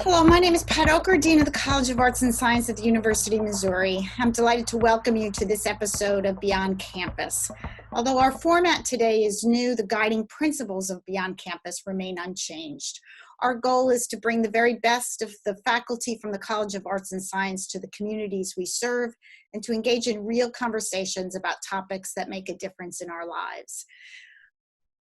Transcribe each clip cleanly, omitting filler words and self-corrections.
Hello, my name is Pat Okker, Dean of the College of Arts and Science at the University of Missouri. I'm delighted to welcome you to this episode of Beyond Campus. Although our format today is new, the guiding principles of Beyond Campus remain unchanged. Our goal is to bring the very best of the faculty from the College of Arts and Science to the communities we serve and to engage in real conversations about topics that make a difference in our lives.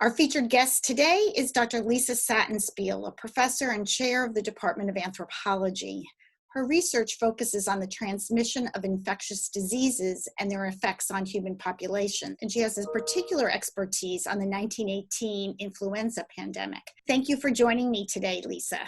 Our featured guest today is Dr. Lisa Sattenspiel, a professor and chair of the Department of Anthropology. Her research focuses on the transmission of infectious diseases and their effects on human population, and she has a particular expertise on the 1918 influenza pandemic. Thank you for joining me today, Lisa.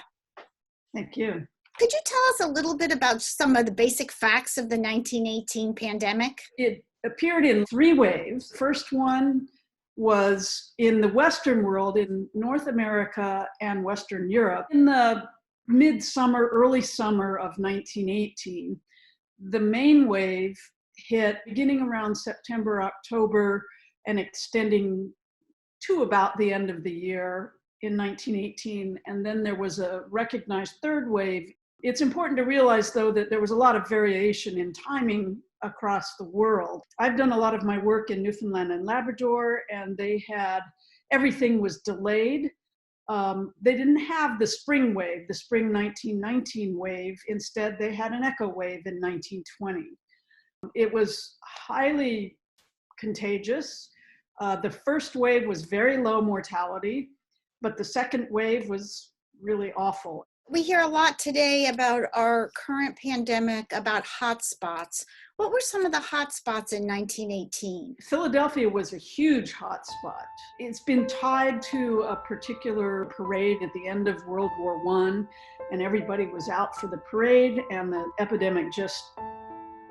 Thank you. Could you tell us a little bit about some of the basic facts of the 1918 pandemic? It appeared in three waves. First one was in the Western world, in North America and Western Europe. In the mid-summer, early summer of 1918, the main wave hit beginning around September, October, and extending to about the end of the year in 1918. And then there was a recognized third wave. It's important to realize, though, that there was a lot of variation in timing across the world. I've done a lot of my work in Newfoundland and Labrador, and everything was delayed. They didn't have the spring wave, the spring 1919 wave. Instead, they had an echo wave in 1920. It was highly contagious. The first wave was very low mortality, but the second wave was really awful. We hear a lot today about our current pandemic, about hotspots. What were some of the hotspots in 1918? Philadelphia was a huge hotspot. It's been tied to a particular parade at the end of World War I, and everybody was out for the parade, and the epidemic just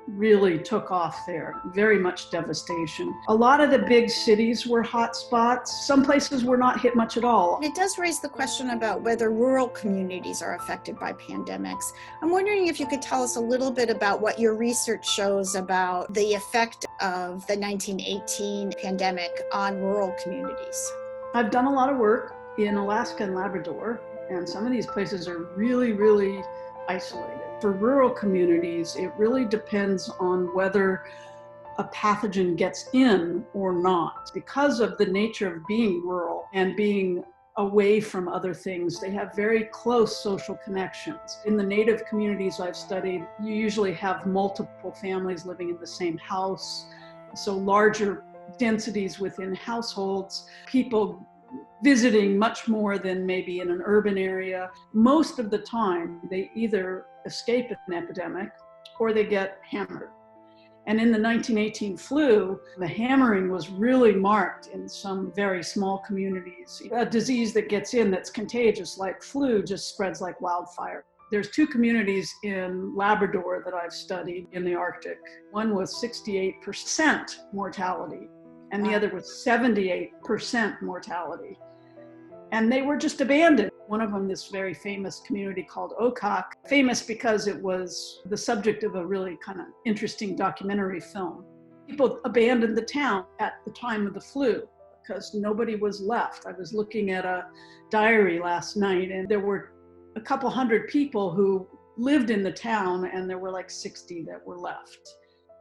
really took off there. Very much devastation. A lot of the big cities were hot spots. Some places were not hit much at all. It does raise the question about whether rural communities are affected by pandemics. I'm wondering if you could tell us a little bit about what your research shows about the effect of the 1918 pandemic on rural communities. I've done a lot of work in Alaska and Labrador, and some of these places are really, really isolated. For rural communities, it really depends on whether a pathogen gets in or not. Because of the nature of being rural and being away from other things, they have very close social connections. In the native communities I've studied, you usually have multiple families living in the same house, so larger densities within households, people visiting much more than maybe in an urban area. Most of the time, they either escape an epidemic or they get hammered. And in the 1918 flu, the hammering was really marked in some very small communities. A disease that gets in that's contagious, like flu, just spreads like wildfire. There's two communities in Labrador that I've studied in the Arctic. One was 68% mortality, and the other was 78% mortality. And they were just abandoned. One of them, this very famous community called Okker, famous because it was the subject of a really kind of interesting documentary film. People abandoned the town at the time of the flu because nobody was left. I was looking at a diary last night, and there were a couple hundred people who lived in the town, and there were like 60 that were left.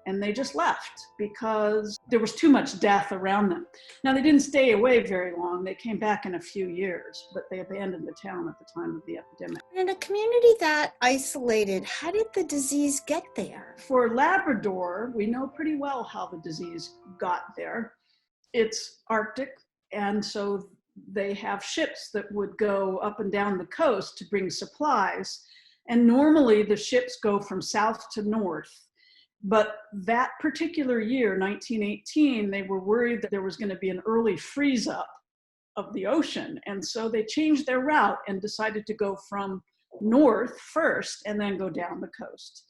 And they just left because there was too much death around them. Now, they didn't stay away very long. They came back in a few years, but they abandoned the town at the time of the epidemic. In a community that isolated, how did the disease get there? For Labrador, we know pretty well how the disease got there. It's Arctic, and so they have ships that would go up and down the coast to bring supplies. And normally the ships go from south to north. But that particular year, 1918, they were worried that there was going to be an early freeze up of the ocean. And so they changed their route and decided to go from north first and then go down the coast.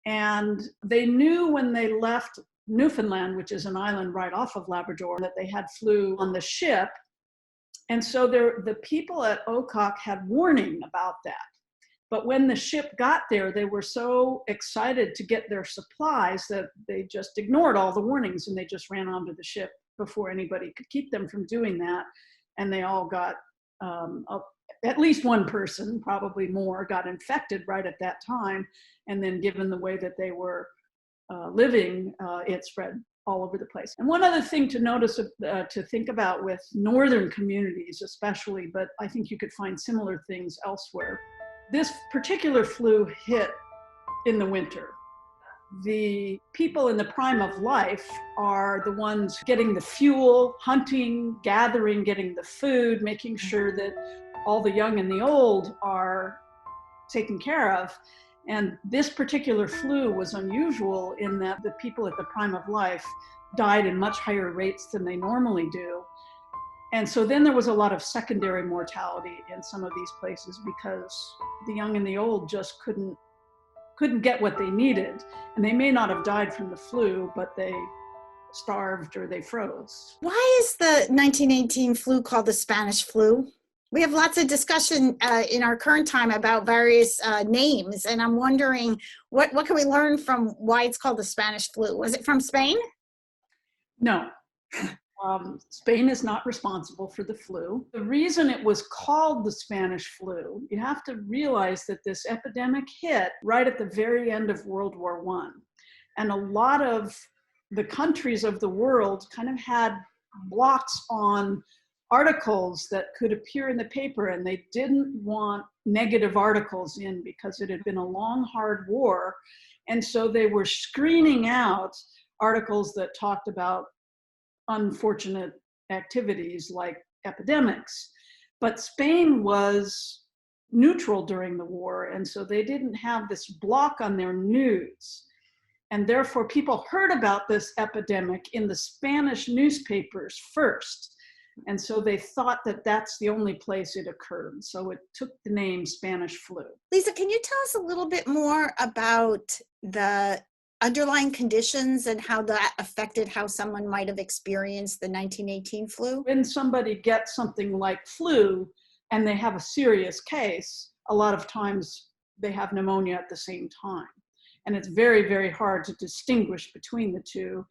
And they knew when they left Newfoundland, which is an island right off of Labrador, that they had flu on the ship. And so the people at Okker had warning about that. But when the ship got there, they were so excited to get their supplies that they just ignored all the warnings and they just ran onto the ship before anybody could keep them from doing that. And they all got at least one person, probably more, got infected right at that time. And then given the way that they were living, it spread all over the place. And one other thing to notice, to think about with northern communities especially, but I think you could find similar things elsewhere. This particular flu hit in the winter. The people in the prime of life are the ones getting the fuel, hunting, gathering, getting the food, making sure that all the young and the old are taken care of. And this particular flu was unusual in that the people at the prime of life died in much higher rates than they normally do. And so then there was a lot of secondary mortality in some of these places because the young and the old just couldn't get what they needed. And they may not have died from the flu, but they starved or they froze. Why is the 1918 flu called the Spanish flu? We have lots of discussion in our current time about various names, and I'm wondering what can we learn from why it's called the Spanish flu? Was it from Spain? No. Spain is not responsible for the flu. The reason it was called the Spanish flu, you have to realize that this epidemic hit right at the very end of World War I. And a lot of the countries of the world kind of had blocks on articles that could appear in the paper, and they didn't want negative articles in because it had been a long, hard war. And so they were screening out articles that talked about unfortunate activities like epidemics. But Spain was neutral during the war, and so they didn't have this block on their news. And therefore, people heard about this epidemic in the Spanish newspapers first. And so they thought that that's the only place it occurred. So it took the name Spanish flu. Lisa, can you tell us a little bit more about the underlying conditions and how that affected how someone might have experienced the 1918 flu? When somebody gets something like flu and they have a serious case, a lot of times they have pneumonia at the same time. And it's very, very hard to distinguish between the two.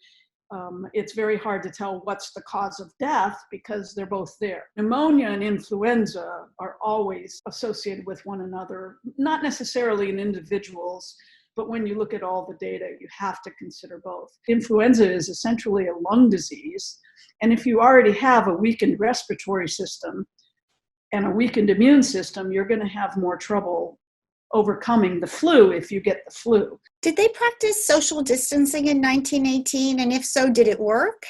It's very hard to tell what's the cause of death because they're both there. Pneumonia and influenza are always associated with one another, not necessarily in individuals, but when you look at all the data, you have to consider both. Influenza is essentially a lung disease, and if you already have a weakened respiratory system and a weakened immune system, you're going to have more trouble overcoming the flu if you get the flu. Did they practice social distancing in 1918? And if so, did it work?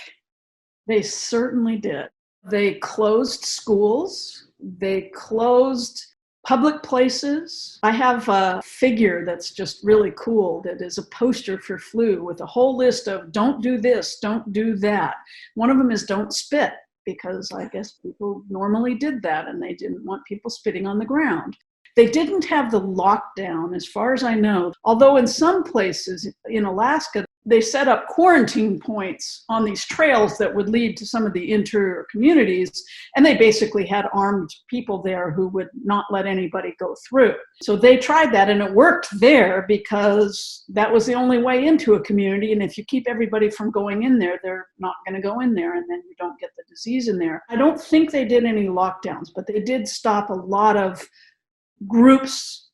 They certainly did. They closed schools. They closed public places. I have a figure that's just really cool that is a poster for flu with a whole list of don't do this, don't do that. One of them is don't spit, because I guess people normally did that and they didn't want people spitting on the ground. They didn't have the lockdown, as far as I know, although in some places in Alaska, they set up quarantine points on these trails that would lead to some of the interior communities, and they basically had armed people there who would not let anybody go through. So they tried that, and it worked there because that was the only way into a community, and if you keep everybody from going in there, they're not going to go in there, and then you don't get the disease in there. I don't think they did any lockdowns, but they did stop a lot of groups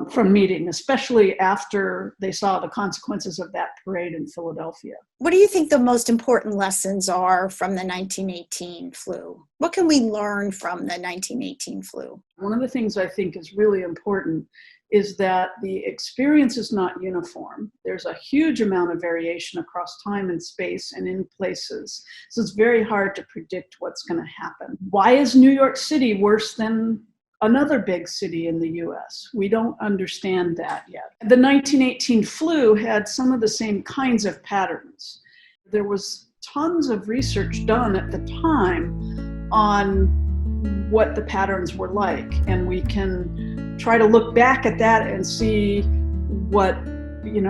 from meeting, especially after they saw the consequences of that parade in Philadelphia. What do you think the most important lessons are from the 1918 flu? What can we learn from the 1918 flu? One of the things I think is really important is that the experience is not uniform. There's a huge amount of variation across time and space and in places. So it's very hard to predict what's going to happen. Why is New York City worse than another big city in the US? We don't understand that yet. The 1918 flu had some of the same kinds of patterns. There was tons of research done at the time on what the patterns were like, and we can try to look back at that and see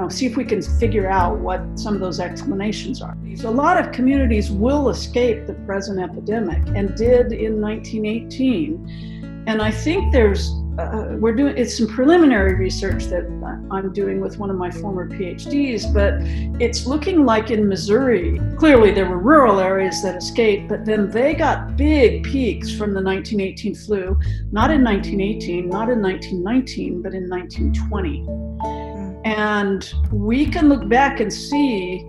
see if we can figure out what some of those explanations are. So a lot of communities will escape the present epidemic and did in 1918. And I think there's it's some preliminary research that I'm doing with one of my former PhDs, but it's looking like in Missouri, clearly there were rural areas that escaped, but then they got big peaks from the 1918 flu, not in 1918, not in 1919, but in 1920. And we can look back and see,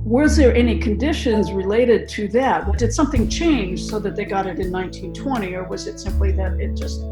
was there any conditions related to that? Did something change so that they got it in 1920, or was it simply that it just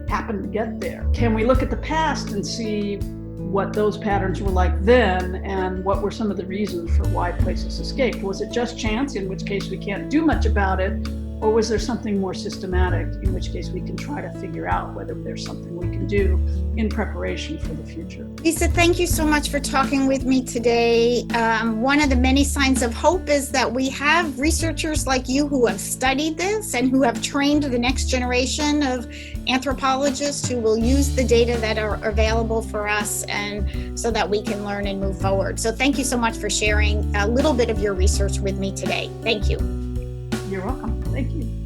happened to get there? Can we look at the past and see what those patterns were like then, and what were some of the reasons for why places escaped? Was it just chance, in which case we can't do much about it, or was there something more systematic, in which case we can try to figure out whether there's something we can do in preparation for the future? Lisa, thank you so much for talking with me today. One of the many signs of hope is that we have researchers like you who have studied this and who have trained the next generation of anthropologists who will use the data that are available for us, and so that we can learn and move forward. So thank you so much for sharing a little bit of your research with me today. Thank you. You're welcome. Thank you.